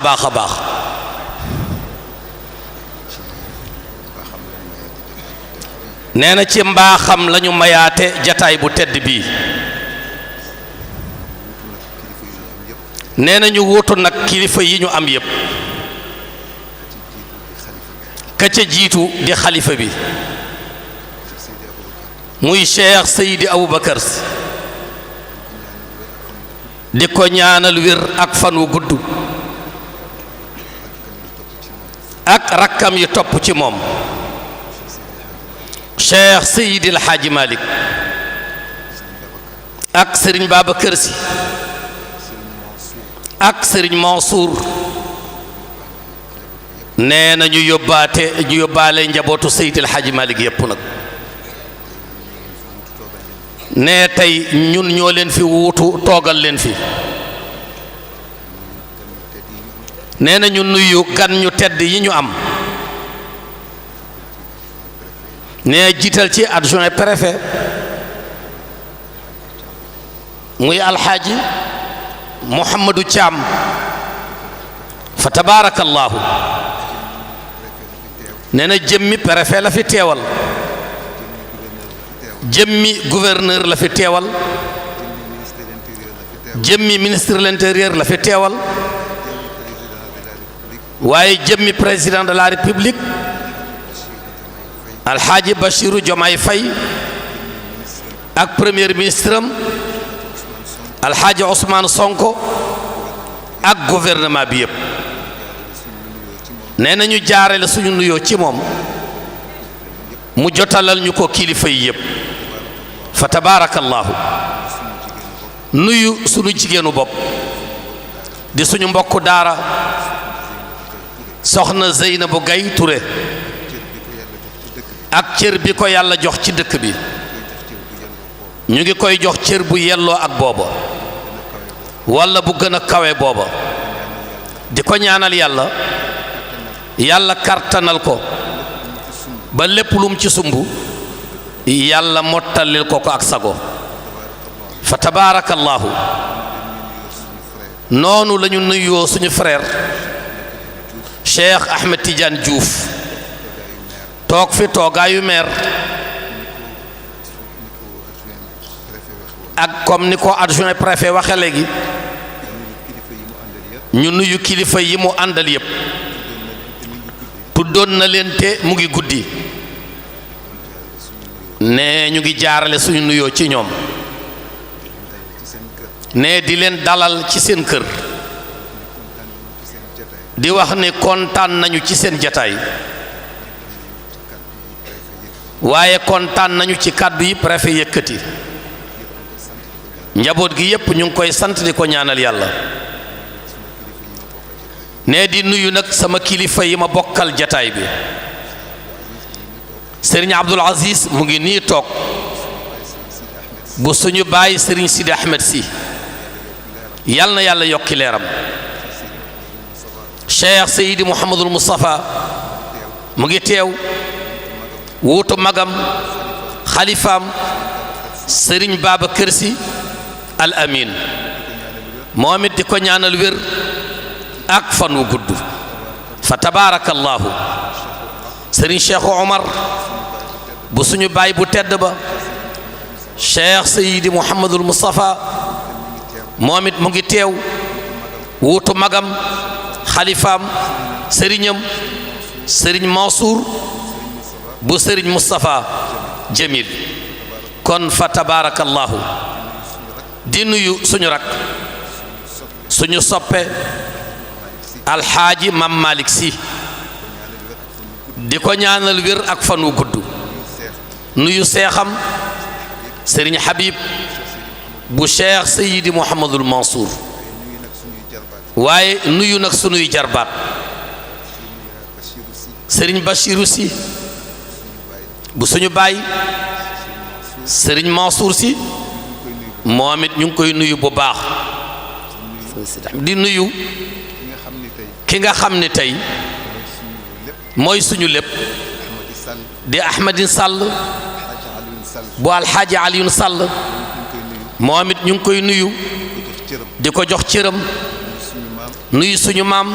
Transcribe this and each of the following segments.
baax a baax nee na ci mbaaxam lañu mayaate jataay bu tedd bii nee na ñu wuutu nag kilifa yi ñu am yépp ka ca jiitu di xalifa bi muy Cheikh Seydi Aboubacar di ko ñaanal wér ak fan wu gudd ak rakkam yi topp ci moom Cheikh Seydi El Hadji Malick ak Serigne Babacar Sy ak Serigne Mansour nee na ñu yóbbaale njabootu Seydi El Hadji Malick yépp nag nee tey ñun ñoo leen fi wuutu toogal leen fi nee na ñu nuyu gan ñu tedd yi ñu am nee jiital ci adjoint préfet muy alxaaji Mouhamadou Thiam fa tabaarakallaahu nee na jëmmi préfet la fi teewal jëmmi gouverneur la fi teewal jëmmi ministre de l'intérieur la fi teewal waaye jëmmi président de la république alxaaji Bassirou Diomaye Faye ak premier ministre am alxaaji Ousmane Sonko ak gouvernement bi yépp nee na ñu jaarale suñu nuyoo ci moom mu jotalal ñu ko kilifa yi yépp fa tabaarakallaahu nuyu suñu jigéenu bopp di suñu mbokku daara soxna Zeynabu Gay Touré ak cër bi ko yàlla jox ci dëkk bi ñu ngi koy jox cër bu yelloo ak booba walla bu gën a kawe booba di ko ñaanal yàlla kartanal ko ba lépp lum ci sumb yàlla mottalil ko ak sago fa tabaarakallaahu noonu la ñu nuyoo suñu frère Cheikh Ahmed Tidiane Diouf toog fi toogaayu meer ak comme ni ko adjoint préfet waxe léegi ñu nuyu kilifa yi mu àndal yépp tuddoon na leen te mu ngi guddi ne ñu ngi jaarale suñu nuyoo ci ñoom ne di leen dalal ci seen kër di wax ne kontaan nañu ci seen jataay waaye kontaan nañu ci kàddu yi préfet yëkkati njaboot gi yépp ñu ngi koy sant di ko ñaanal yàlla ne di nuyu nag sama kilifa yi ma bokkal jataay bi Serigne Abdoul Aziz mu ngi nii toog bu suñu baay Serigne Sidi Ahmed Sy yal na yàlla yokki leeram Cheikh Seydi Mouhamadul Moustapha mu ngi teew wuutu magam xalifaam Serigne Babacar Sy Al Amin moom it di ko ñaanal wér ak fan wu gudd fa tabaarakallaahu Serigne Cheikh Omar bu suñu baay bu tedd ba Cheikh Seydi Mouhamadul Moustapha moom it mu ngi teew wuutu magam xalifaam sëriñam Serigne Mansour bu Serigne Moustapha Jamil kon fa tabaarakallaahu di nuyu suñu rak suñu soppe alxaaji Mam Malick Sy di ko ñaanal wér ak fan wu gudd nuyu seexam Serigne Habib bu Cheikh Seydi Mouhamadul Mansour waaye nuyu nag sunuy jarbaat Serigne Bassirou Sy bu suñu baay Serigne Mansour Sy moom it ñu ngi koy nuyu bu baax di nuyu ki nga xam ne tey mooy suñu lépp di Ahmadine Sall bu alxaaji Alioune Sall moom it ñu ngi koy nuyu di ko jox cëram nuyu suñu maam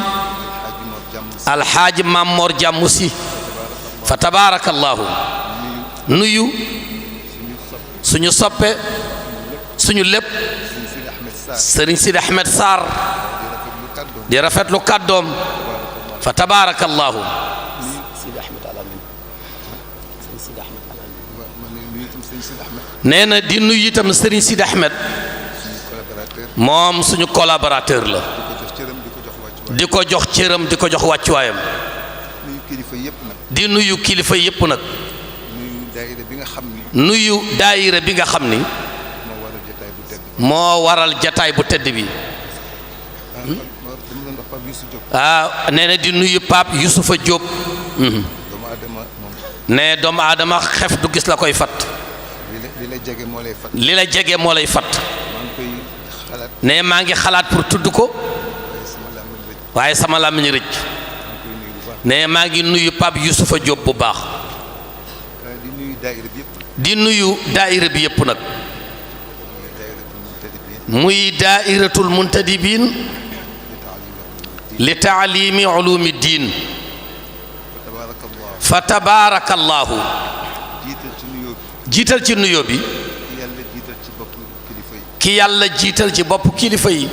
alxaaji maam Mor Jàmm si fa tabaarakallaahu nuyu suñu soppe suñu lépp sëriñ Sidi Ahmed Sarr di rafetlu kàddoom fa tabaarakallaahu nee na di nuyu itam sëriñ Sidi Ahmed moom suñu collaborateur la di ko jox cëram di ko jox wàccuwaayam di nuyu kilifa yépp nag nuyu daayira bi nga xam ni moo waral jataay bu tedd bi nee na di nuyu Pape Youssoufa Diop ne doomu aadama xef du gis la koy fat li la jege moo lay fat ne maa ngi xalaat pour tudd ko waaye sama làmmiñ rëcc ne maa ngi nuyu Pape Youssoufa Diop bu baax di nuyu daayira bi yépp nag muy daayiratul muntadibin li taalimi ulumi diin fa tabaarakallaahu jiital ci nuyoo bi ki yàlla jiital ci bopp kilifa yi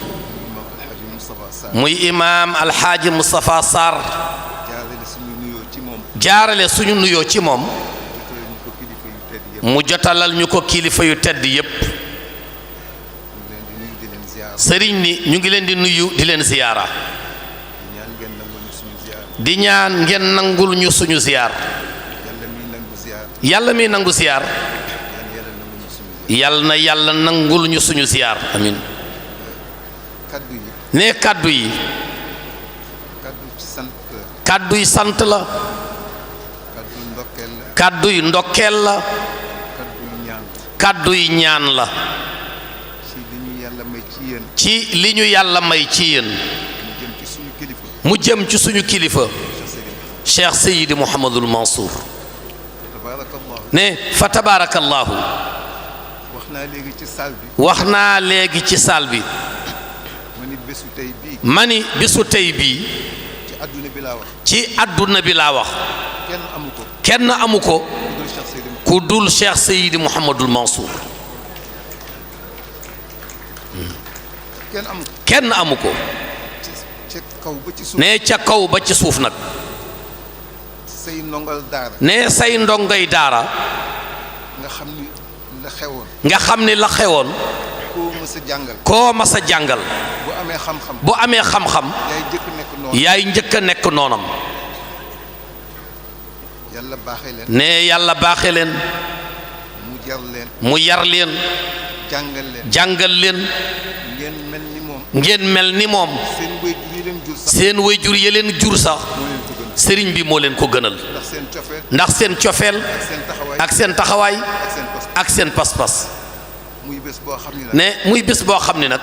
muy imaam alxaaji Moustapha Sarr jaarale suñu nuyoo ci moom mu jotalal ñu ko kilifa yu tedd yépp sëriñ ni ñu ngi leen di nuyu di leen ziyaara di ñaan ngeen nangul ñu suñu ziyaar yàlla mi nangu ziyaar yàlla na yàlla nangul ñu suñu ziyaar amin ne kàddu yi kàddu yi sant la kàddu yi ndokkeel la kàddu yi ñaan la ci li ñu yàlla may ci yéen mu jëm ci suñu kilifa Cheikh Seydi Mouhamadul Mansour ne fa tabaarakallaahu wax naa léegi ci saal bi mani bésu tey bii ci àdduna bi laa wax kenn amu ko ku dul Cheikh Seydi Mouhamadul Mansour kenn amu ko ne ca kaw ba ci suuf nag ne say ndongoy daara nga xam ni la xewoon koo ma sa jàngal bu amee xam-xam yaay njëkk a nekk noonam ne yàlla baaxe leen mu yar leen jàngal leen ngeen mel ni moom seen wayjur ya leen jur sax sëriñ bi moo leen ko gënal ndax seen cofeel ak seen taxawaay ak seen pas-pas ne muy bés boo xam ni nag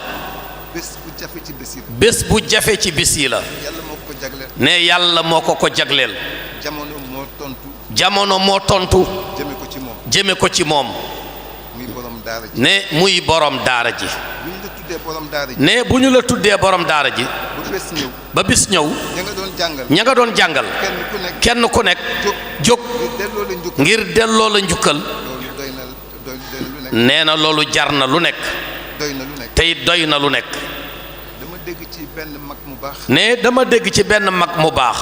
bés bu jafe ci bés yi la ne yàlla moo ko jagleel jamono moo tontu jëme ko ci moom ne muy borom daara ji ne bu ñu la tuddee borom daara ji ba bis ñëw ña nga doon jàngal kenn ku nekk jóg ngir delloo la njukkal nee na loolu jar na lu nekk tey doy na lu nekk ne dama dégg ci benn mag mu baax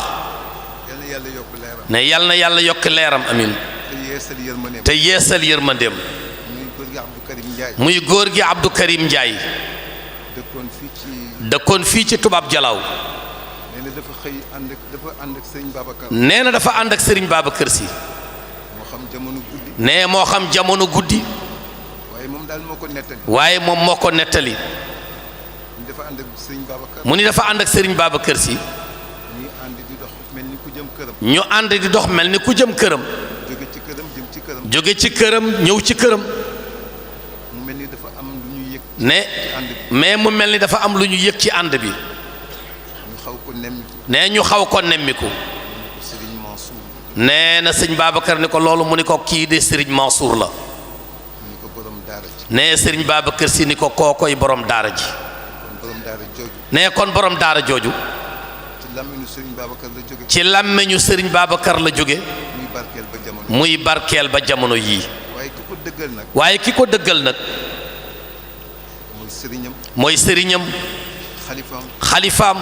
ne yal na yàlla yokk leeram amin te yeesal yërmandeem muy góor gi Abdou Karim Ndiaye dëkkoon fii ci tubaab jalaaw nee na dafa ànd ak Serigne Babacar Sy nee moo xam jamono guddi waaye moom moo ko nettali mu ni dafa ànd ak Serigne Babacar Sy ñu ànd di dox mel ni ku jëm këram jóge ci këram ñëw ci këram ne mais mu mel ni dafa am lu ñu yëg ci ànd bi ne ñu xaw ko nemmiku nee na sëñ Babacar ni ko loolu mu ni ko kii de Serigne Mansour la ne Serigne Babacar Sy ni ko kookoy borom daara ji ne kon borom daara jooju ci làmmeñu Serigne Babacar la jóge muy barkeel ba jamono yii waaye ki ko dëggal nag mooy sëriñam xalifaam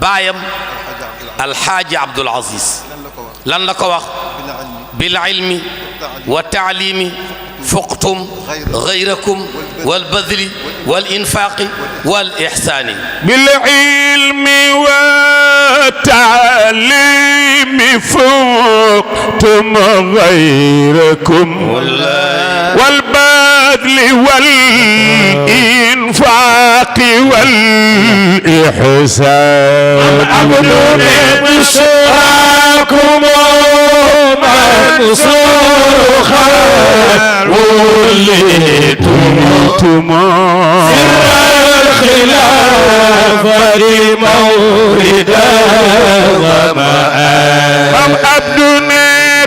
baayam alxaaji Abdul Aziz lan la ko wax bil ilmi wa taalimi fuqtum gayrakum wal badli wal infaaqi wal ixsaani bil ilmi wa taalimi fuqtum gayrakum wal badli wal infaaqi wal ixsaani abdun bishrakum منصور وليتم سر الخلافة مورد الظمآن عبدنا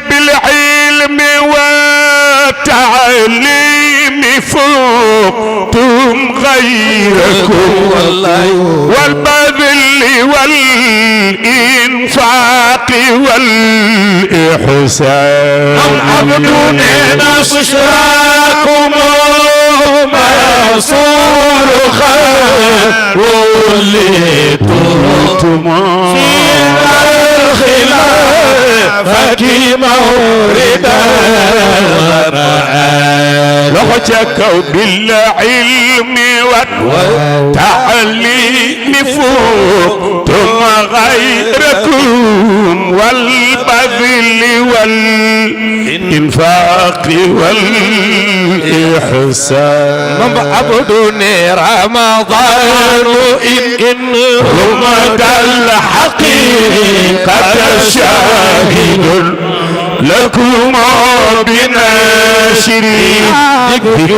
بالعلم والتعليم فوقتم غيركم والبذل والإنفاق والإحسان عبدنا بشراكم منصور خير وليتم في الخلافة مورد الظمآن لغتك بالعلم والتعليم فوقتم غيركم والبذل والإنفاق والإحسان عبدني رمضان إن رمض الحقيقة شاهد لكم بناشر الذكر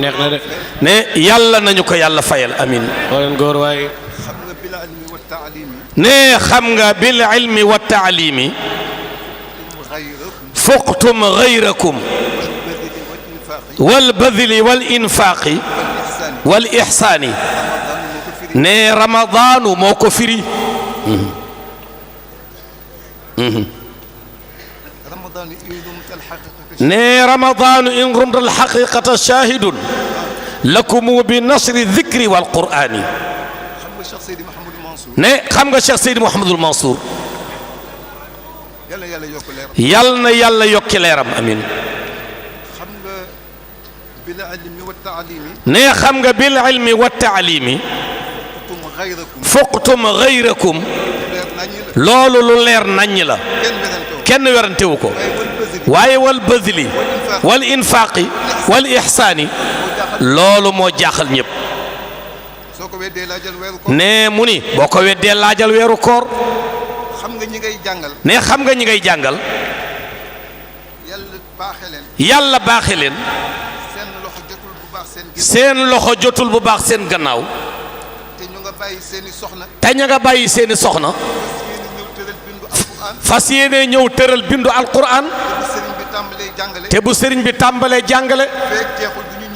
والقرآن ne yàlla nañu ko yàlla fayal amin ne xam nga bil ilmi wa taalimi fuqtum gayrakum wal badli wal infaaqi wal ixsaani ne ramadaanu moo ko firi ne ramadaanu in rumta alxaqiqata shahidun lakumu bi nasri dikri wal qur'ani ne xam nga Cheikh Seydi Mouhamadul Mansour yal na yàlla yokki leeram amin ne xam nga bil ilmi wa taalimi fuqtum gayrakum loolu lu leer naññ la kenn werantewu ko waaye wal badli wal infaaqi wal ixsaani loolu moo jaaxal ñëpp ne mu ni boo ko weddee laajal weeru koor ne xam nga ñi ngay jàngal yàlla baaxe leen seen loxo jotul bu baax seen gannaaw te ña nga bàyyi seeni soxna fas yéene ñëw tëral bindu alquran te bu sëriñ bi tàmbalee jàngale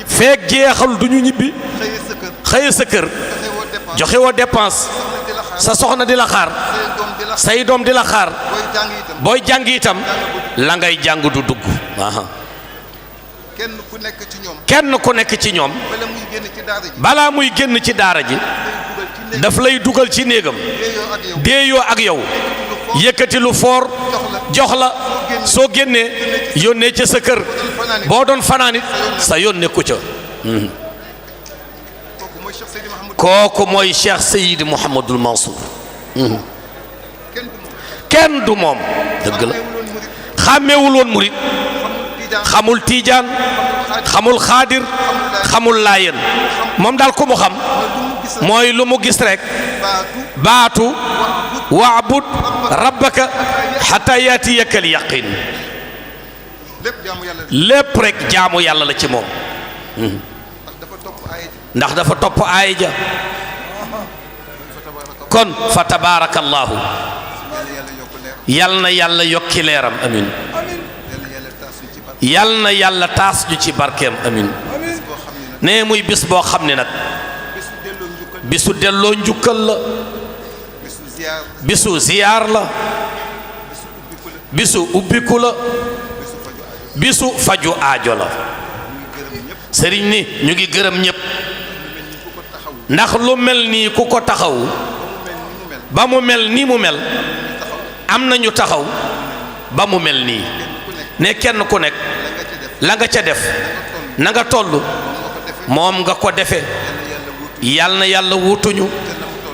feek jeexal du ñu ñibbi xëye sa kër joxe woo dépense sa soxna di la xaar say doom di la xaar booy jàng itam la ngay jàng du dugg kenn ku nekk ci ñoom balaa muy génn ci daara ji daf lay dugal ci néegam déeyoo ak yow yëkkati lu foor jox la soo génnee yónnee ca sa kër boo doon fanaanit sa yónnee ku ca kooku mooy Cheikh Seydi Mouhamadul Mansour kenn du moom dëgg la xàmmeewul woon murit xamul tiijaan xamul xaadir xamul laayeen moom daal ku mu xam mooy lu mu gis rek baatu waabud rabbaka xata yaatiyaka al yaqin lépp rek jaamu yàlla la ci moom ndax dafa topp aaya ja kon fa tabarakallahu yal na yàlla yokki leeram amin yal na yàlla taas ñu ci barkeem amin ne muy bis boo xam ne nag bisu delloo njukkal la bisu ziyaar la bisu ubbiku la bisu faju aajo la sëriñ ni ñu ngi gërëm ñépp ndax lu mel nii ku ko taxaw ba mu mel ni mu mel am nañu taxaw ba mu mel nii ne kenn ku nekk la nga ca def na nga toll moom nga ko defe yal na yàlla wutuñu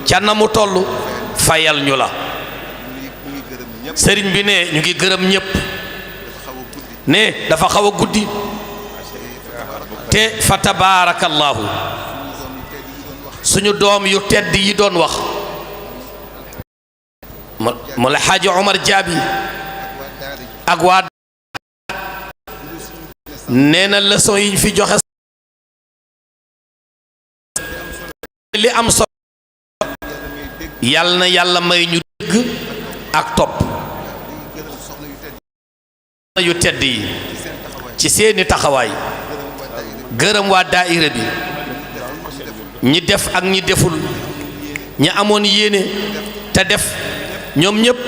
ca na mu toll fayal ñu la sëriñ bi ne ñu ngi gërëm ñépp ne dafa xaw a guddi te fa tabaarakallaahu suñu doom yu tedd yi doon wax mu la xaaji Omar Jaabi ak waa nee na leçon yi ñu fi joxe li am solo yal na yàlla may ñu dégg ak topp yu tedd yi ci seeni taxawaay gërëm waa daayira bi ñi def ak ñi deful ñi amoon yéene te def ñoom ñépp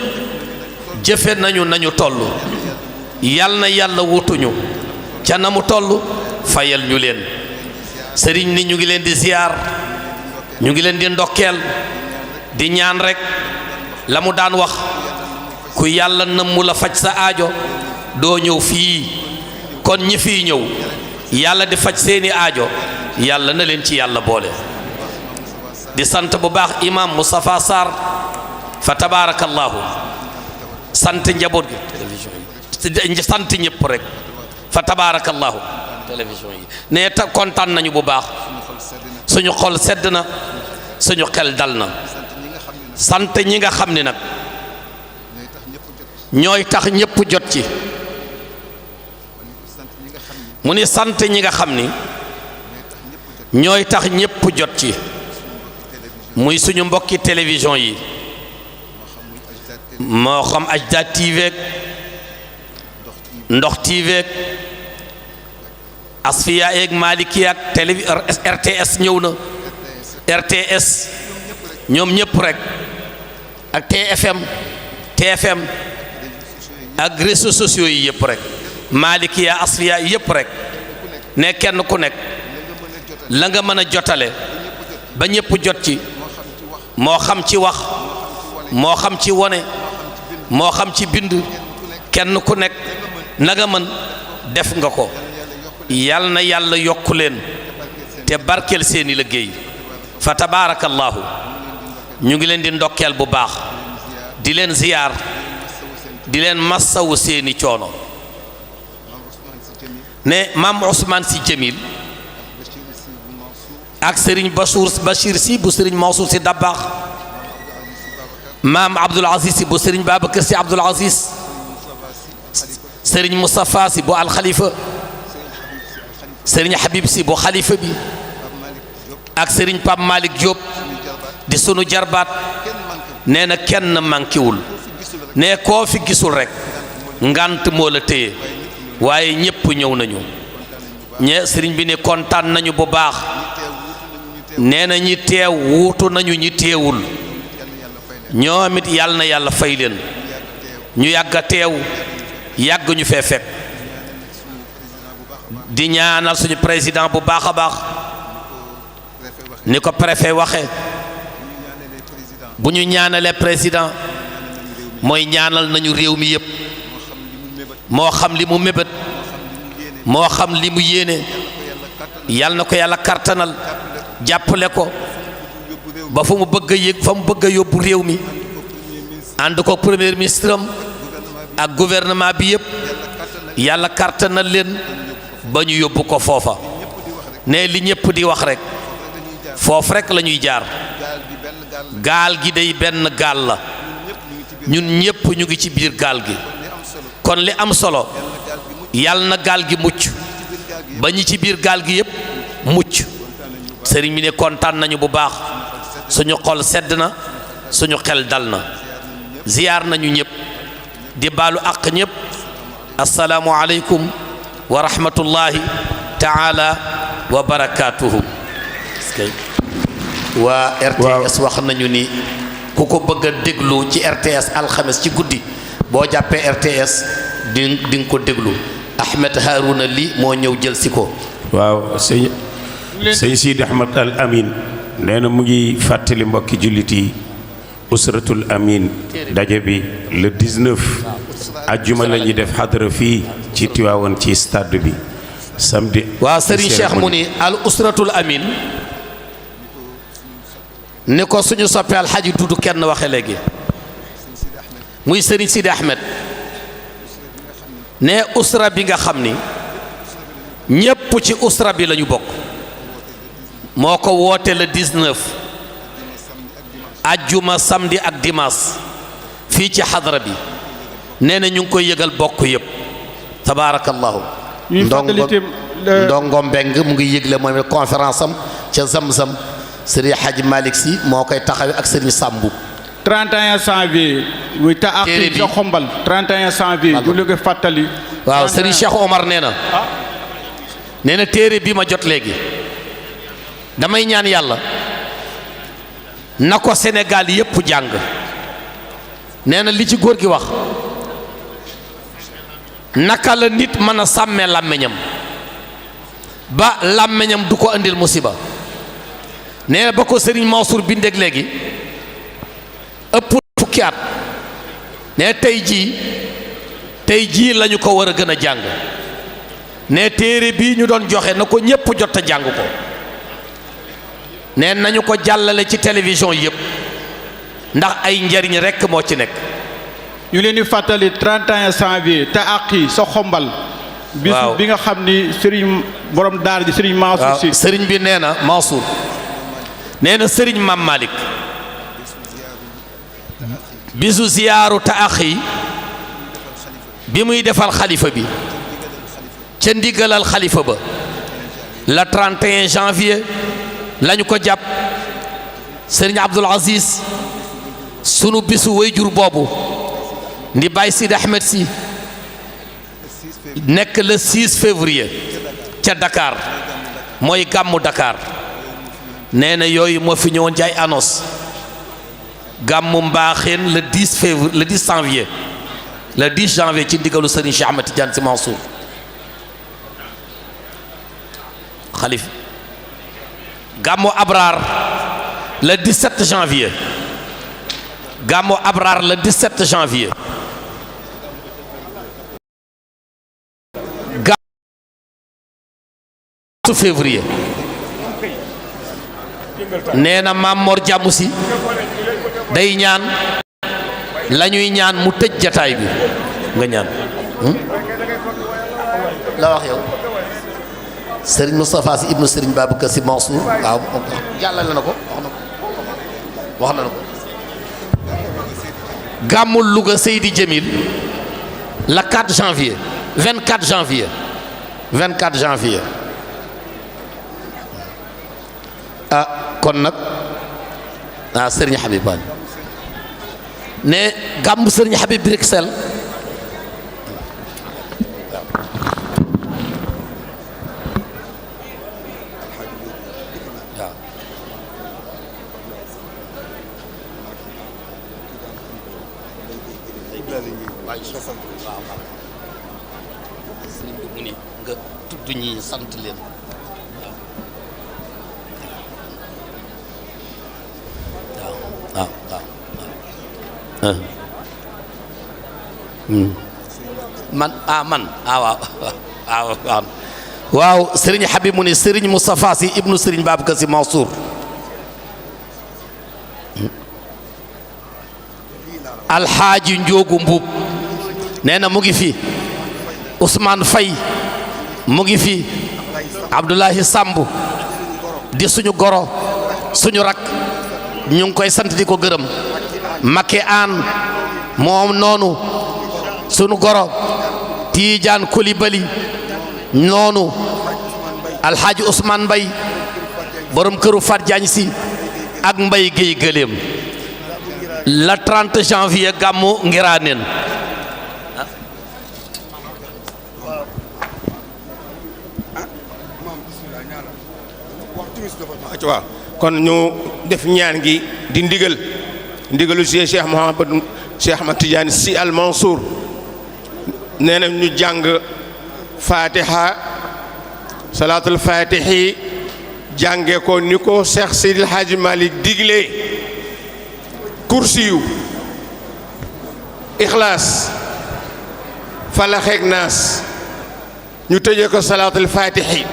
jëfe nañu toll yal na yàlla wutuñu ca na mu toll fayal ñu leen sëriñ ni ñu ngi leen di ziyaar ñu ngi leen di ndokkeel di ñaan rekk la mu daan wax ku yàlla nëmmu la faj sa aajo doo ñëw fii kon ñi fii ñëw yàlla di faj seeni aajo yàlla na leen ci yàlla boole di sant bu baax imam Moustapha Sarr fa tabaarakallaahu sant njaboot gi télévision yi sant ñëpp rek fa tabaarakallaahu télévision yi ne ta kontaan nañu bu baax suñu xol sedd na suñu xel dal na sant ñi nga xam ni nag ñooy tax ñëpp jot ci mu ni sant ñi nga xam ni ñooy tax ñëpp jot ci muy suñu mbokki télévision yi moo xam Ajdaad TV Ndox TV Asfiya ak Maliki ak télé RTS ñëw na RTS ñoom ñëpp rek ak TFM ak réseaux sociaux yi yëpp rek Malikiya Asfiya yëpp rek ne kenn ku nekk la nga mën a jotale ba ñëpp jot ci moo xam ci wax moo xam ci wone moo xam ci bind kenn ku nekk na nga mën def nga ko yal na yàlla yokku leen te barkeel seeni liggéey fa tabaarakallaahu ñu ngi leen di ndokkeel bu baax di leen ziyaar di leen massawu seeni coono ne maam Ousmane Sy Djamil ak Serigne Bachir Sy bu Serigne Mansour Sy Dabakh maam Abdoul Aziz Sy bu Serigne Babacar Sy Abdoul Aziz Serigne Moustapha Sy bu alxalifa Serigne Habib Sy bu xalifa bi ak Serigne Pape Malick Diop di sunu jarbaat nee na kenn mankiwul ne koo fi gisul rek ngant moo la téye waaye ñépp ñëw nañu ñe sëriñ bi ne kontaan nañu bu baax nee na ñi teew wuutu nañu ñi teewul ñoom it yàlla na yàlla fay leen ñu yàgg a teew yàgg ñu fee fekk di ñaanal suñu président bu baax a baax ni ko préfet waxe bu ñu ñaanalee président mooy ñaanal nañu réew mi yépp moo xam li mu mébét moo xam li mu yéene yal na ko yàlla kartanal jàppale ko ba fu mu bëgg a yëg fa mu bëgg a yóbbu réew mi ànd ko premier ministre am ak gouvernement bi yépp yàlla kartanal leen ba ñu yóbbu ko foofa ne li ñépp di wax rek foofu rek la ñuy jaar gaal gi day benn gaal la ñun ñépp ñu ngi ci biir gaal gi kon li am solo yàlla na gaal gi mucc ba ñi ci biir gaal gi yépp mucc sëriñ bi ne kontaan nañu bu baax suñu xol sedd na suñu xel dal na ziyaar nañu ñépp di baalu àq ñépp asalaamu aleykum wa rahmatullahi taala wa barakatuhu. waa RTS wax nañu ni ku ko bëgg a déglu ci RTS alxames ci guddi boo jàppee RTS di nga ko déglu. Ahmed Harouna Ly moo ñëw jël si ko. waaw sëñ Sidi Ahmed Al Amin nee na mu ngi fàttali mbokki jullit yi usratul amin daje bi le 19 ajjuma la ñuy def xadara fii ci Tiwaawan ci stade bi samedi. waaw Serigne Cheikh mu ni al usratul amin ni ko suñu soppee alxaaji Dudu kenn waxe léegi muy Serigne Sidi Ahmed ne usra bi nga xam ni ñépp ci usra bi lañu bokk moo ko woote le 19 ajjuma samedi ak dimanche fii ci xadra bi nee na ñu ngi koy yëgal bokk yëpp tabaarakallahu. ndongo mbeng mu ngi yëgle moom conférence am ca Zamzam Serigne Hadji Malick Sy moo koy taxawee ak Serigne Sambu 31 janvier muy ta ak ca xombal 31 janvier du lu ko fàttali. waaw Serigne Cheikh Omar nee na téere bi ma jot léegi damay ñaan yàlla na ko Sénégal yépp jàng nee na li ci góor gi wax naka la nit mën a sàmmee làmmiñam ba làmmiñam du ko andil musiba nee na ba ko Serigne Mansour bindeeg léegi ëpp fukki at ne tey jii lañu ko war a gën a jàng ne téere bii ñu doon joxe na ko ñépp jot a jàng ko ne nañu ko jàllale ci télévision yépp ndax ay njariñ rekk moo ci nekk. ñu leen di fàttali 31 janvier te àqi sa xombal. waaw bisu bi nga xam ni Serigne borom daara ji Serigne Mansour Sy. Serigne bi nee na Mansour nee na Serigne Mam Malick bisu ziyaaru te àqi bi muy defal xalifa bi ca ndigalal xalifa ba la 31 janvier lañu ko jàpp Serigne Abdoul Aziz sunu bisu wayjur boobu ndi Baye Sidi Ahmed Sy nekk le 6 février ca Dakar mooy gàmmu Dakar nee na yooyu moo fi ñëwoon jaay annonce gàmmu Mbaaxeen le 10 février le 10 janvier le 10 janvier ci ndigalu Serigne Cheikh Ahmed Tidiane Sy Mansour xalif gàmmu Abraar le 17 janvier gàmmu Abraar le 17 janvier gàmmu février nee na Maam Mor Jàmmu Si day ñaan la ñuy ñaan mu tëj jataay bi nga ñaan la wax yow Serigne Moustapha Sy ibnu Serigne Babacar Sy Mansour waaw jàllale na ko wax na ko gàmmul Louga Seydi Djamil le 4 janvier 24 janvier 24 janvier kon nag Serigne Habib Bane ne gàmmu Serigne Habib Bruxelles sëriñ bi mu ni nga tudd ñi sant leen waaw waaw sëriñ Habib mu ni sëriñ Moustapha Sy ibnu sëriñ Babacar Sy Mansour alxaaji Njoogu Mbuub nee na mu ngi fi Ousmane Faye mu ngi fi Abdoulahi Samb di suñu goro suñu rak ñu ngi koy sant di ko gërëm Makke Aan moom noonu suñu goro Tiijaan Kulibali noonu alxaaji Ousmane Mbay borom këru Fat Jaañ Si ak Mbay Géey Gëléem le 30 janvier gàmmu Ngiraneen waaw kon ñu def ñaan gi di ndigalu Cheikh Ahmad Tidiane Sy Al Mansour nee na ñu jàng fatiha salaatul fatihi jànge ko ni ko Cheikh Seydil Hadji Malick digle kursiyu ixlaas falaxeeg naas ñu tëjee ko salaatul fatihi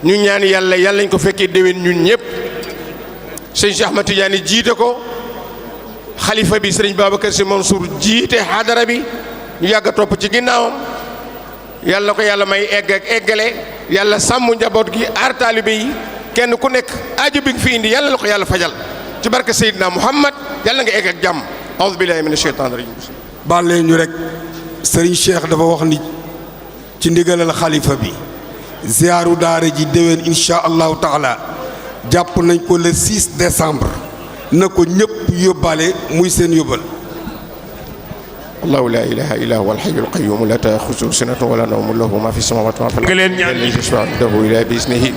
ñu ñaan yàlla nañ ko fekkee déwén ñun ñëpp sëñ Cheikh Ahmad Tidiane jiite ko xalifa bi sëriñ Babacar Sy Mansour jiite xadara bi ñu yàgg a topp ci ginnaawam yàlla ko yàlla may egg ak eggale yàlla sàmm njaboot gi aar taalibe yi kenn ku nekk aajo bi nga fi indi yàlla la ko yàlla fajal ci barke Seydina Muhammad yàlla nga egg ak jàmm a'uuzu billaahi mina sheytaani rajiim. baal leen ñu rek Serigne Cheikh dafa wax ni ci ndigalal xalifa bi ziyaaru daara ji déwén incha allahu taala jàpp nañ ko le 6 décembre na ko ñëpp yóbbaale muy seen yóbbal. allahu laa ilaaha illaa huwa al-hayyul qayyuum laa ta'xuzuhu sinatun wa laa nawmun lahu maa fi samaawaati wa maa fi al-ard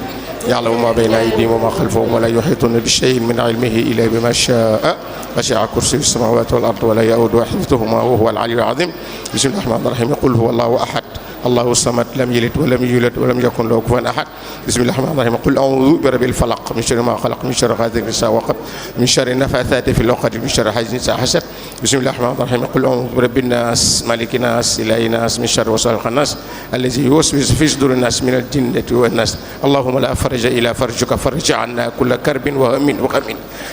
يعلم ما بين أيديهم وما خلفهم ولا يحيطون بشيء من علمه إلا بما شاء وسع كرسيه السماوات والأرض ولا يؤوده حفظهما وهو العلي العظيم بسم الله الرحمن الرحيم قل هو الله أحد الله الصمد لم يلد ولم يولد ولم يكن له كفوا أحد بسم الله الرحمن الرحيم قل أعوذ برب الفلق من شر ما خلق من شر غاسق إذا وقب من شر النفاثات في العقد من شر حاسد إذا حسد بسم الله الرحمن الرحيم قل أعوذ برب الناس مالك الناس إله الناس من شر وسوء الناس الذي يوسوس في صدور الناس من الجنة والناس اللهم لا فرج إلا فرجك فرج عنا كل كرب وهم وغم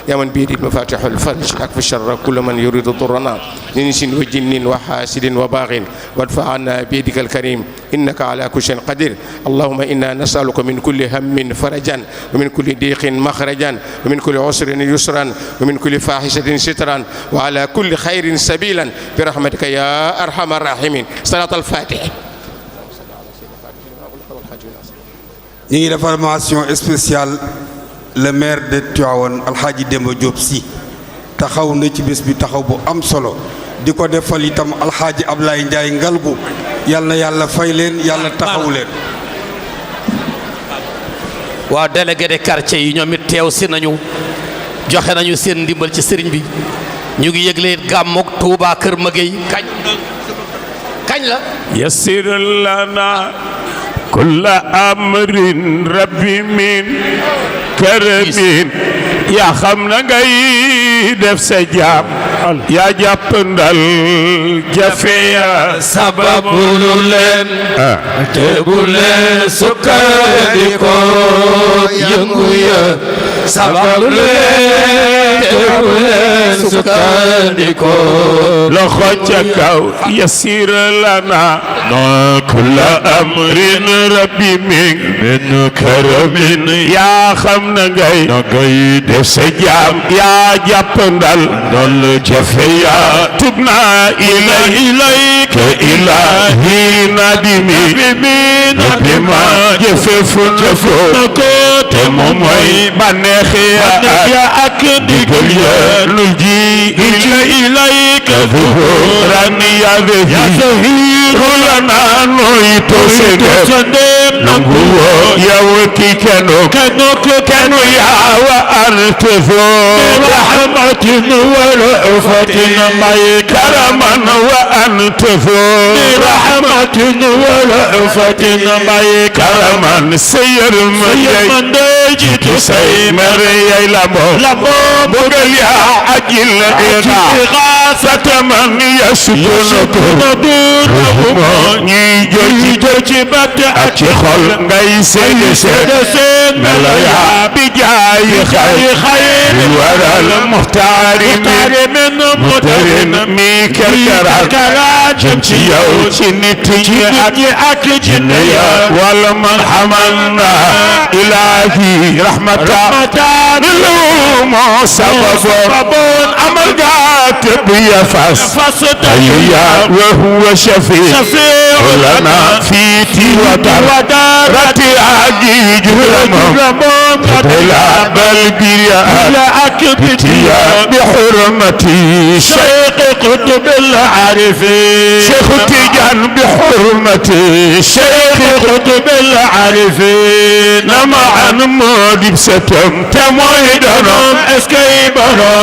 يا من بيده المفاتيح الفرج أكف الشر كل من يريد ضرنا من إنس وجن وحاسد وباغ وادفع عنا بيدك الكريم إنك على كل شيء قدير اللهم إنا نسألك من كل هم فرجا ومن كل ضيق مخرجا ومن كل عسر يسرا ومن كل فاحشة سترا وعلى كل خير سبيلا برحمتك يا أرحم الراحمين صلاة الفاتحة. ñu ngi defar mention spéciale le maire de Tivaouane Alhaji Demba Diop Sy taxaw na ci bés bi taxaw bu am solo di ko defal itam Alhaji Ablaye Ndiaye Ngalgu yal na yàlla fay leen yàlla taxaw leen. waa délégué de quartier yi ñoom it teew si nañu joxe nañu seen ndimbal ci sëriñ bi ñu ngi yëgle gàmmug Touba Kër Maguey kañ la yassir lana kulla amrin rabbi min karamin yaa xam na ngay def sa jaam yaa jàppandal jafe ya sababu lu leen te bu leen sukkandiko yëngu ya sababu lu leen te bu leen sukkandiko loxo ca kaw yasir lana kulla amrin rabbi min karamin yaa xam na ngay def sa jaam yaa jàppandal jafe ya tubna ilayka ilahi nadimi bima jëfe fu ko te moom mooy bànneex ya ak ndigal ya lu ji ilayka zuhuran ya zahiru lana nooy tosendem nangu woo yow ki kenu yaa wa artezo rahmatin wala ufatin may karaman wa antezo rahmatin wala ufatin may karaman seyar ma jiitu say mere yay lamo mbugal yaa ajil ina sataman yasukuna ruhuma ñi jooy ci bat ak ci xol ngay seen melo yaa bi jaay xayr waral muxtaari min mutarin mi kerkeraat jëm ci yow ci nit ñi ak jinne ya wala man xamanna ilahi rahmatan lu moo sababoon amal gaat bi ya fas tayya wa huwa shafi lana fi tiwadarati aji juramam la bal biya أكبتيا بحرمتي شيخ قطب العارفين شيخ تيجان بحرمتي شيخ قطب العارفين معا مودب ستم تمويدنم اسكيبرا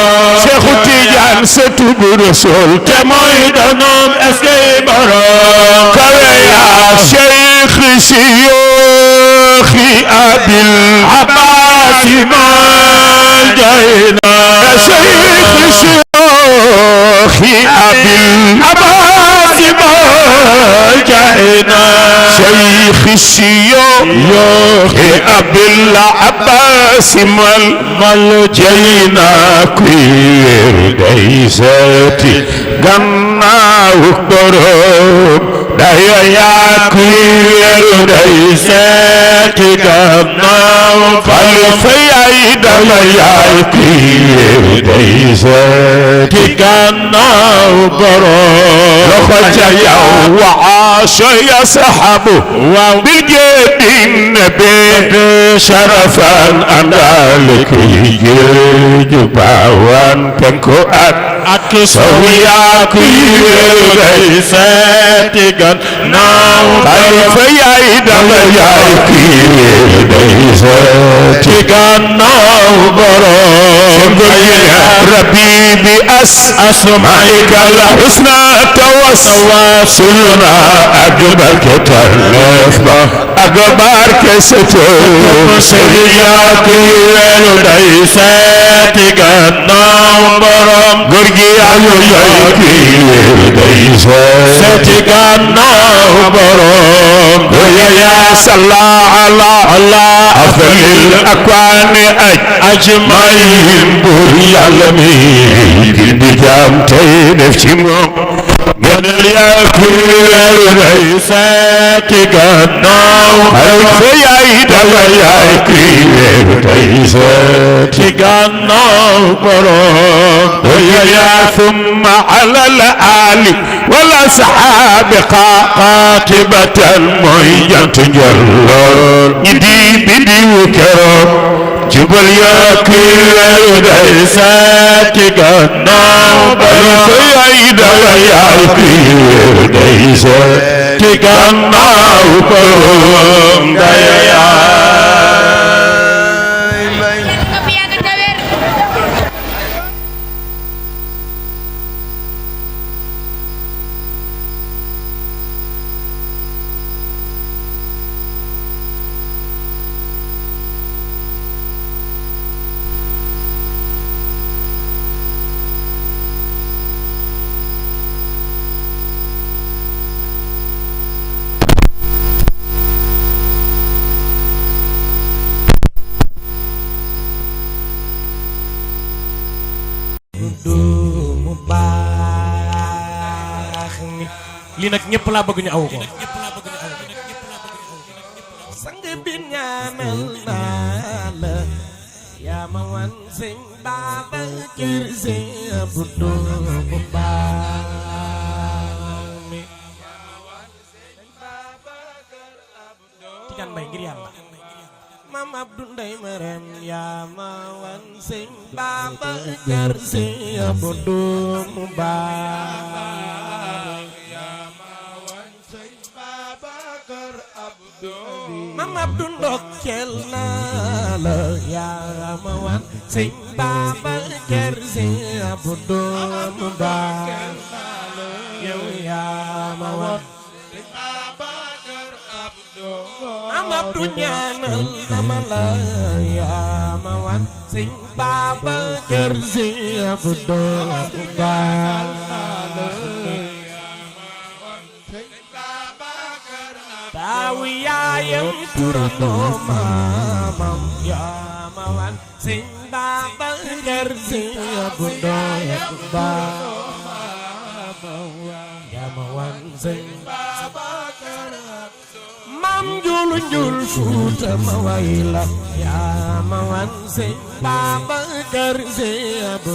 شيخ تيجان ستب رسول تمويدنم اسكيبرا كويا شيخ شيوخي أبي العباس ما جينا شيخ شيوخي أبي العباس ما جينا شيخ الشيوخ أبي العباس مال جينا كوير ديساتي غنا وكبروب دايا يا كوير ديساتي غنا فالفيا دايا يا كوير ديساتي غنا وكبروب لخجا يا وعاش يا صحابه بالجد النبي شرفا أندالك يجباوان تنكو سويا كوير ديساتي ناو فيا إدام يا كوير ديساتي ناو برو ربي بأسمائك الحسنى توسلنا أجبرك تلفنا أجبرك ستوم سريا كوير ديساتي ناو برو غرغي أيو يا كوير ديساتي ناو برو يا صلى على أفضل الأكوان أجمعين بوري عالمين بالبجام تنفشمهم قدر يا كوير ديساتي ناو فيا إدام يا كوير ديساتي ناو برو يا ثم على الآل والأصحاب قاطبة مهيا تجلل يدي بدي وكرم جبل يا كوير ديساتي ناو برو فيا إدام يا كوير ديساتي ناو برو يا lii nag ñëpp laa bëgg ñu aw ko sang bi ñaanal naa la yaa ma wan sëñ Babacar Si Abdu bu baax mi Tijaan Mbay ngir yàlla Mam Abdou Ndey Marem yaa ma wan sëñ Babacar Si Abdu mu baax Mam Abdou ndokkeel naa la yaa ma wan sëñ Babacar Si Abdu mu baax yow yaa ma wan sëñ Babacar Abdu Mam Abdou ñaanal dama la yaa ma wan sëñ Babacar Si Abdu mu baax taawu yaayam turandoo maamam yaa ma wan sëñ Babacar Si Abdu baax yaa ma wan sëñ Babacar maam njulu njul Fuuta ma way la yaa ma wan sëñ Babacar Si Abdu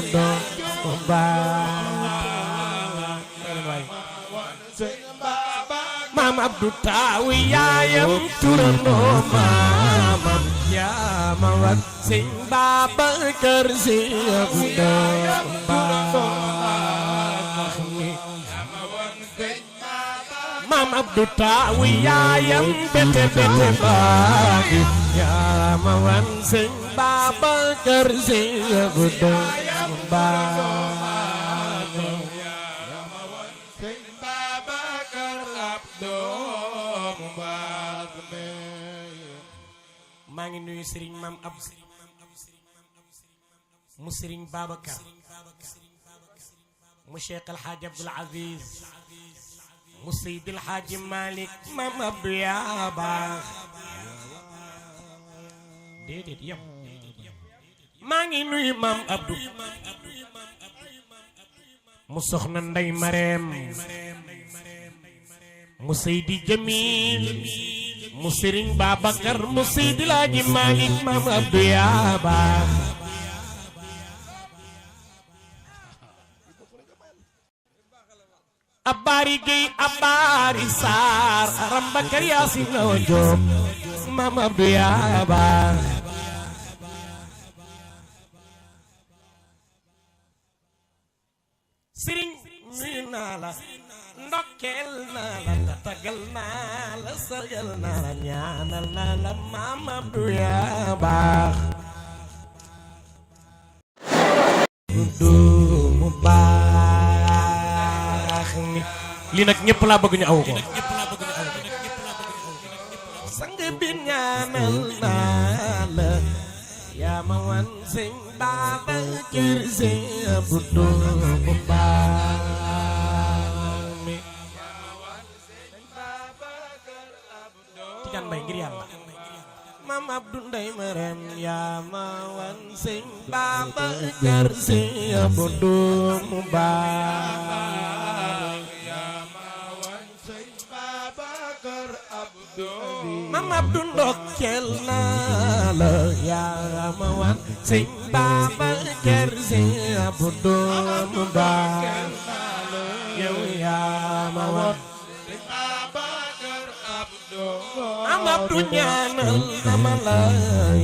baax Mam Abdou taawu yaayam turandoo maamam yaa ma wan sëñ Babacar Si Abdu baax mi maam Abdu taawu yaayam bete bete baagi yaa ma wan sëñ Babacar Si Abdu baax maa ngi nuyu Serigne Maam Ab mu Serigne Babacar mu Cheikh El Hadj Abdoul Aziz mu Seydi El Hadj Malick Maam Abdou yaa baax déedéet yam maa ngi nuyu Maam Abdou mu soxna Ndey Mareem mu Seydi Jamil mu Serigne Babacar mu Seydi El Hadji Malick Maam Abdou yaa baax Abari Gueye Abari Sarr Aram Bakar Yaasin Awa Joob Maam Abdou yaa baax Serigne nuyu naa la ndokkeel naa la tatagal naa la sargal naa la ñaanal naa la Maam Abdou yaa baax du mu baax ni lii nag ñëpp laa bëgg ñu aw ko sang bi ñaanal naa la yaa ma wan sëñ Babacar Si Abdu mu baax Tidiane Mbaye ngir yàlla Maam Abdou Ndeye Marème yaa ma wan sëñ Babacar Si Abdu mu baax Maam Abdou ndokkeel naa la yaa ma wan sëñ Babacar Si Abdu mu baax yow yaa ma wan Maam Abdou ñaanal dama la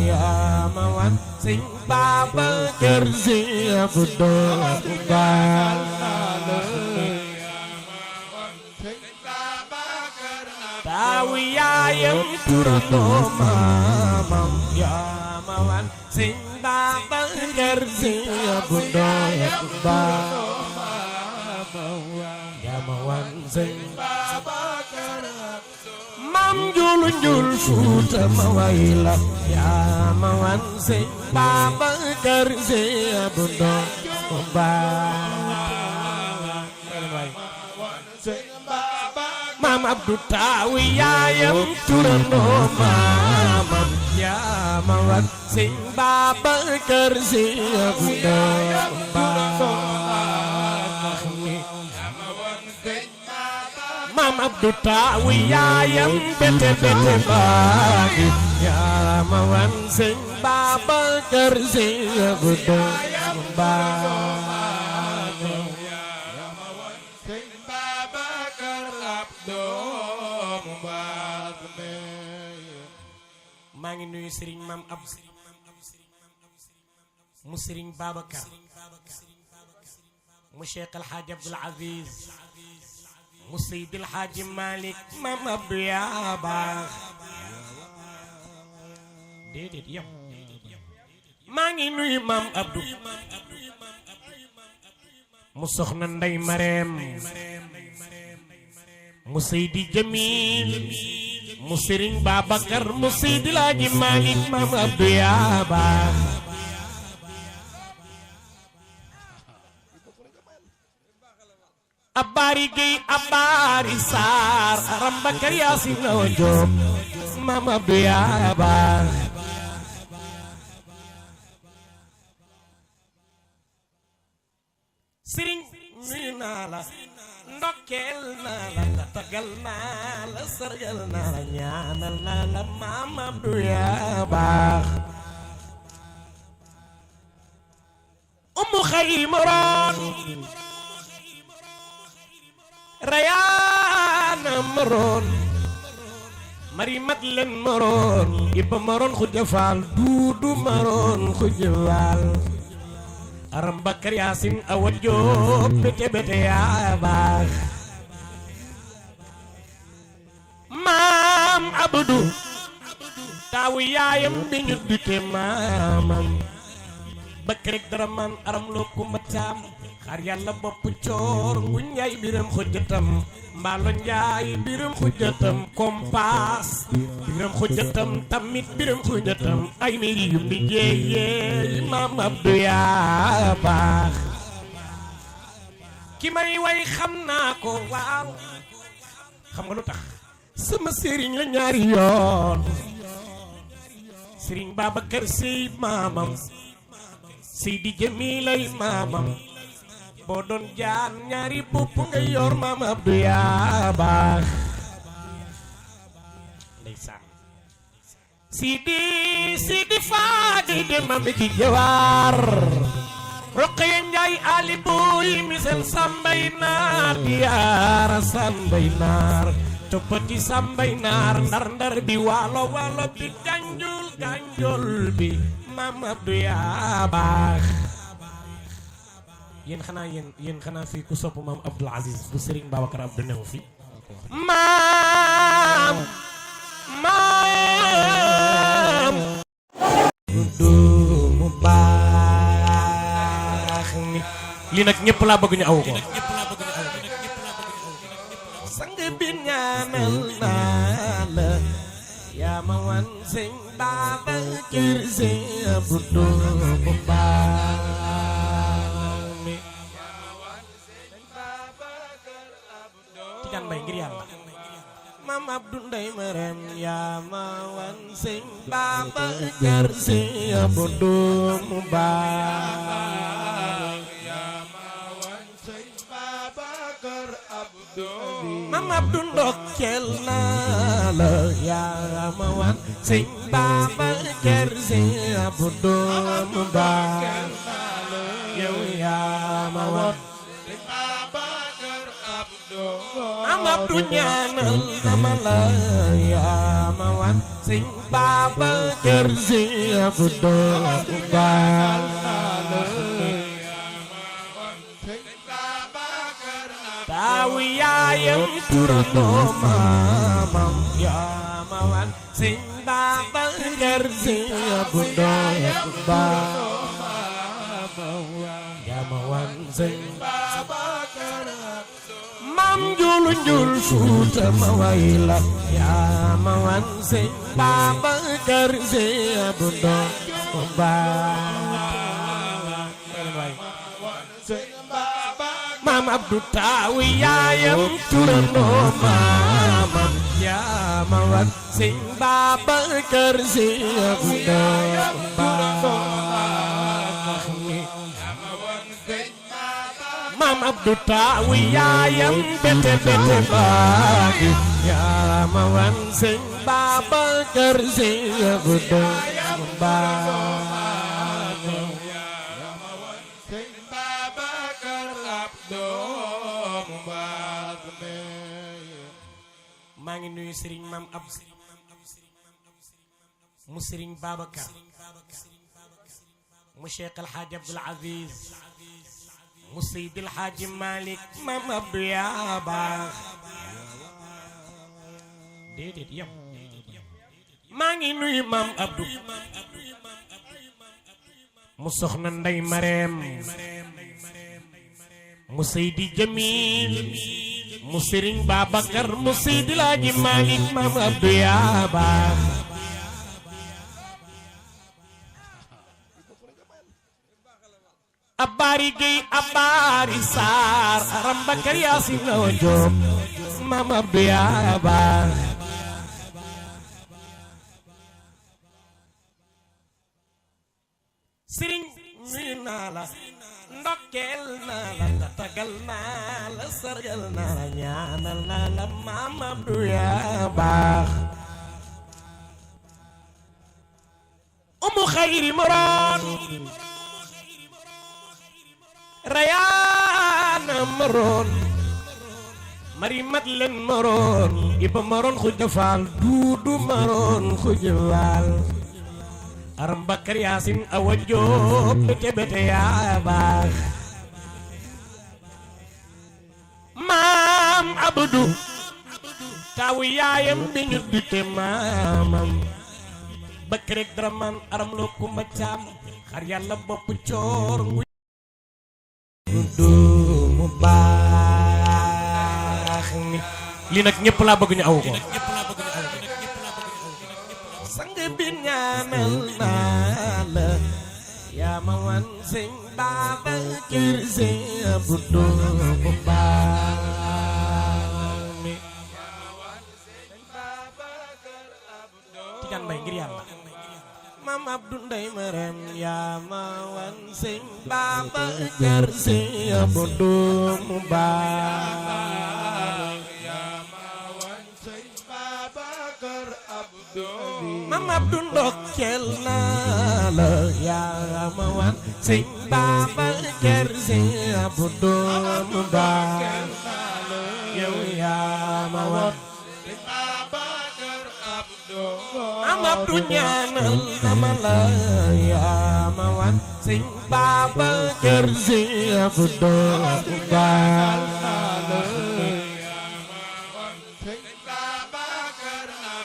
yaa ma wan sëñ Babacar Si Abdu mu baax taawu yaayam turandoo maamam yaa ma wan sëñ Babacar Si Abdu mu baax yaa ma wan sëñ Maam Njuulu Njuul Fuuta ma way la yaa ma wan sëñ Babacar Si Abdu mu baax Maam Abdou taawu yaayam turandoo maamam yaa ma wan sëñ Babacar Si Abdu mu baax Maam Abdou taawu yaayam bete bete baagi yaa ma wan sëñ Babacar Si Abdu mu baax maa ngi nuyu Serigne Maam Ab mu Serigne Babacar mu Cheikh El Hadj Abdoul Aziz mu Seydi El Hadji Malick Maam Abdou yaa baax déedéet yam maa ngi nuyu Maam Abdou mu soxna Ndey Mareem mu Seydi Jamil mu Serigne Babacar mu Seydi El Hadji Malick Maam Abdou yaa baax Abari Gueye Abari Sarr Aram Bakar Yaasin Awa Joob Maam Abdou yaa baax Serigne nuyu naa la ndokkeel naa la tatagal naa la sargal naa la ñaanal naa la Maam Abdou yaa baax Umu Xaymaroon Rayaana Maroon mari mat leen maroon iba maroon xuja faal duudu maroon xuja faal aram Bakar Yaasin awa Jóob bete bete yaa baax maam Abdu taawu yaayam bi ñu dute maamam Bakar rek dara man aram loo kumba caam xar yàlla bopp coor ngu njaay biram xujjatam mbaalo njaay biram xujjatam kompaas biram xujjatam tamit biram xujjatam ay miri yu bi jeeyee maam Abdu yaa baax ki may way xam naa ko waaw xam nga lu tax sama sëriñ la ñaari yoon sëriñ Babacar Sy maamam Seydi Jamilay maamam boo doon jaan ñaari bopp nga yor maam Abdu yaa baax ndeysaan Sidi Faadi de mam ki jawaar Roqaya Njaay Ali Buy misel sambay naar diyaara sambay naar toppati sambay naar ndar bi waalo bi ganjul bi maam Abdu yaa baax yéen xanaa fii ku sopp maam Abdul Aziz bu Serigne Babacar Abdou new fi maam du mu baax ni lii nag ñëpp laa bëgg ñu aw ko sang bi ñaanal naa la yaa ma wan sëñ Babacar Sy Abdou mu baax mi Tijaan Mbay ngir yàlla maam Abdou Ndey Maram yaa ma wan sëñ Babacar Sy Abdou mu baax maam Abdou ndokkeel naa la yaa ma wan sëñ Babacar Sy Abdou mu baax yow yaa ma wan maam Abdou ñaanal dama la yaa ma wan sëñ Babacar Sy Abdou mu baax taawu yaayam turandoo maamam yaa ma wan sëñ Babacar Sy Abdou mu baax yaa ma wan sëñ maam njul Fuuta ma way la yaa ma wan sëñ Babacar Sy Abdou mu baax maam Abdou taawu yaayam turandoo maamam yaa ma wan sëñ Babacar Sy Abdou mu baax maam Abdou taawu yaayam bete bete baagi yaa ma wan sëñ Babacar Sy Abdou mu baax maa ngi nuyu Serigne Maam Abdou mu Serigne Babacar mu Cheikh El Hadj Abdoul Aziz mu Seydi El Hadji Malick Maam Abdou yaa baax déedéet yam maa ngi nuyu Maam Abdou mu soxna Ndey Mareem mu Seydi Jamil mu Serigne Babacar mu Seydi El Hadji Malick Maam Abdou yaa baax Abari Gueye Abari Sarr aram Bakar Yaasin Awa Jóob Maam Abdou yaa baax Serigne nuyu naa la ndokkeel naa la tatagal naa la sargal naa la ñaanal naa la Maam Abdou yaa baax umu xayri moroon rayaana moroon mari mat leen maroon iba maroon xuja faal duudu maroon xuja faal aram bakar yaasin awa joob bete bete yaa baax maam abdu taawu yaayam bi ñu dute maamam bakar rek daraman aram loo kumba caam xar yàlla bopp coor ngu mu baax ni lii nag ñëpp laa bëgg ñu aw ko sang bi ñaanal naa la yaa ma wan sëñ baaba kër sëñ Abdu mu baax mi Tidiane Mbaye ngir yàlla Mam Abdou Ndeye Marème yaa ma wan sëñ Baba kër sëñ Abdu mu baax yaa ma wan sëñ Baba kër Abdu Mam Abdou ndokkeel naa la yaa ma wan sëñ Baba kër sëñ Abdu mu baax yow yaa ma wan Mam Abdou ñaanal dama la yaa ma wan sëñ Baba kër sëñ Abdu mu baax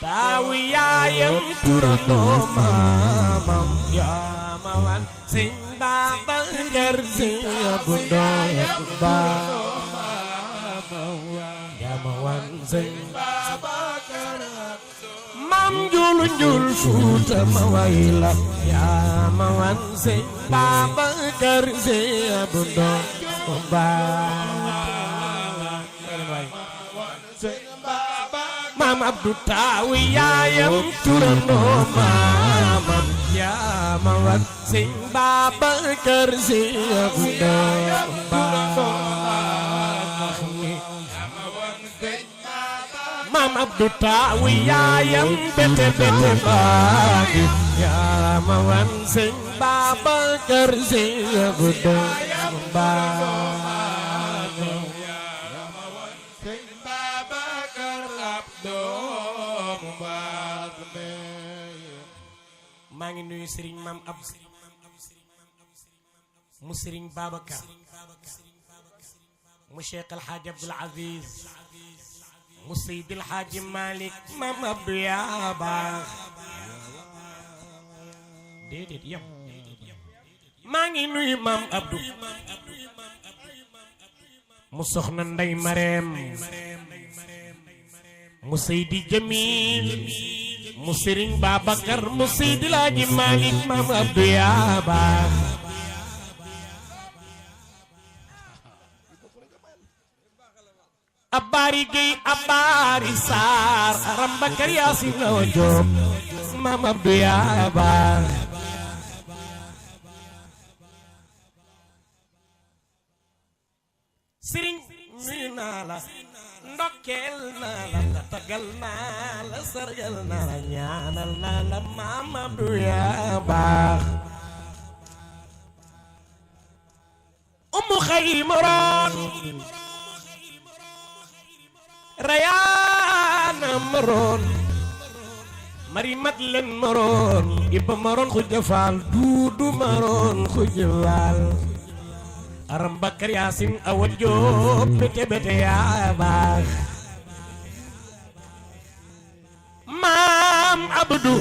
taawu yaayam turandoo maamam yaa ma wan sëñ Baba kër sëñ Abdu mu baax yaa ma wan sëñ Mam njulu njul Fuuta ma way la yaa ma wan sëñ Baba kër sëñ Abdu mu baax Mam Abdou taawu yaayam turandoo maamam yaa ma wan sëñ Baba kër sëñ Abdu mu baax Mam Abdou taawu yaayam bete bete baagi yaa ma wan sëñ Baba kër sëñ Abdu mu baax maa ngi nuyu Serigne Mam Abdou mu Serigne Babacar mu Cheikh El Hadj Abdoul Aziz mu Seydi El Hadji Malick Mam Abdou yaa baax déedéet yam maa ngi nuyu Mam Abdou mu soxna Ndey Mareem mu Seydi Jamil mu Serigne Babacar mu Seydi El Hadji Malick Mam Abdou yaa baax Abari Gueye Abari Sarr Aram Bakar Yaasin Awa Joob Mam Abdou yaa baax Serigne nuyu naa la ndokkeel naa la tatagal naa la sargal naa la ñaanal naa la Mam Abdou yaa baax Umu Xayri Moroon Rayaana Moroon Mari mat leen Moroon Iba Moroon xuja faal Duudu Moroon xuja faal Aram Bakar Yaasin Awa Joob bete bete yaa baax Mam Abdou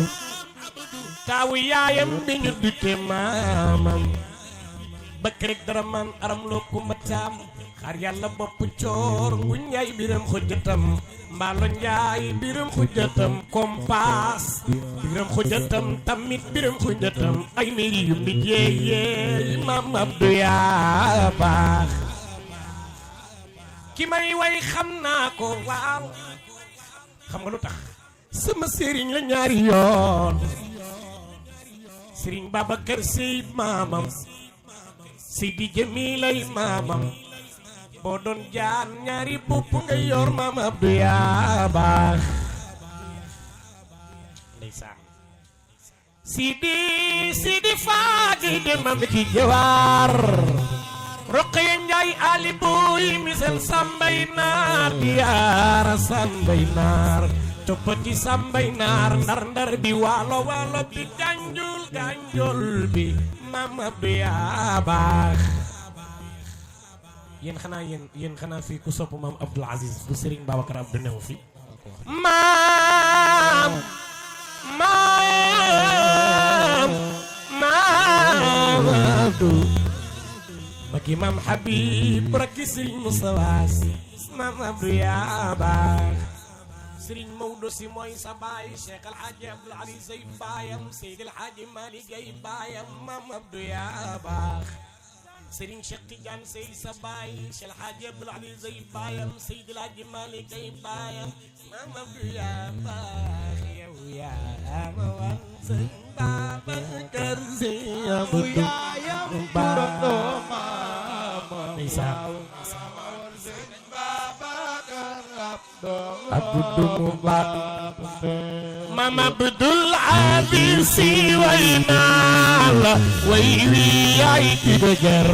taawu yaayam bi ñu dute maamam Bakar rek daraman aram loo kumba caam xar yàlla bopp coor ngu njaay biram xujjatam mbaalo njaay biram xujjatam kompaas biram xujjatam tamit biram xujjatam ay miri yu mi jeeyee Mam Abdou yaa baax ki may way xam naa ko waaw xam nga lu tax sama sëriñ la ñaari yoon Sëriñ Babacar Sy maamam Seydi Jamil ay maamam boo doon jaan ñaari bopp nga yor Mam Abdou yaa baax ndeysaan Sidi faagi de mam ci jawaar Roqee Njaay Ali Boy misel sambay naar diyaara sambay naar toppati sambay naar ndar bi waalo bi ganjul bi mama bi yaa baax yéen xanaa fii ku sopp maam Abdoul Aziz bu Serigne Babacar Abdou new fi maam Abdou maki maam Habib rakki Serigne Moustapha Sy maam Abdou yaa baax Serigne Maodo Sy mooy sa baay Cheikh El Hadji Abdoul Aziz ay baayam Seydi El Hadji Malick ay baayam maam Abdou yaa baax Serigne Cheikh Tidiane Sey sa baay Cheikh El Hadji Abdoul Aziz ay baayam Seydi El Hadji Malick ay baayam maam Abdou yaa baax yow yaa ma wan sëñ Babacar Sy Abdou Mama Abdoul Aziz Sy way naa la way wi yaay ki ko jar